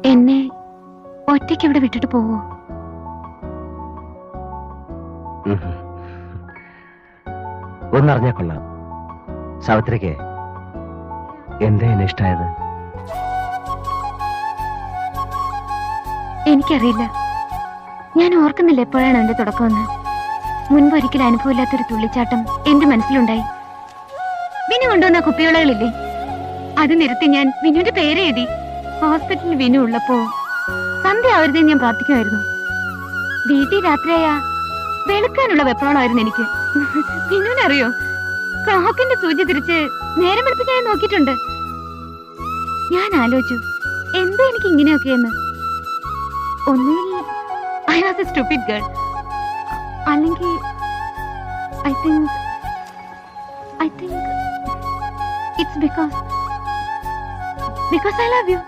എന്നെ ഒറ്റയ്ക്ക് ഇവിടെ വിട്ടിട്ട് പോവോ? ഒന്നറിഞ്ഞാ കൊള്ളാം. സാവിത്രിക്ക് എന്താ എന്നെ ഇഷ്ടായത്? എനിക്കറിയില്ല. ഞാൻ ഓർക്കുന്നില്ല എപ്പോഴാണ് അതിന്റെ തുടക്കമെന്ന്. മുൻപ് ഒരിക്കലും അനുഭവമില്ലാത്തൊരു തുള്ളിച്ചാട്ടം എന്റെ മനസ്സിലുണ്ടായി. വിനു കൊണ്ടുവന്ന കുപ്പിവളകളില്ലേ, അത് നിരത്തി ഞാൻ വിനുവിന്റെ പേര് എഴുതി. ഹോസ്പിറ്റലിൽ വിനു ഉള്ളപ്പോ സന്ധ്യ ആവരുതേ ഞാൻ പ്രാർത്ഥിക്കുമായിരുന്നു. വീട്ടിൽ രാത്രിയായ വെളുക്കാനുള്ള വെപ്രാളമായിരുന്നു എനിക്ക്. വിനുവിനറിയോ, ക്ലോക്കിന്റെ സൂചി തിരിച്ച് നേരം വെളുപ്പിക്കാൻ നോക്കിയിട്ടുണ്ട്. ഞാൻ ആലോചിച്ചു, എന്താ എനിക്ക് ഇങ്ങനെയൊക്കെയെന്ന്. ഒന്നുകിൽ I was a stupid girl, അല്ലെങ്കിൽ I think it's because I love you.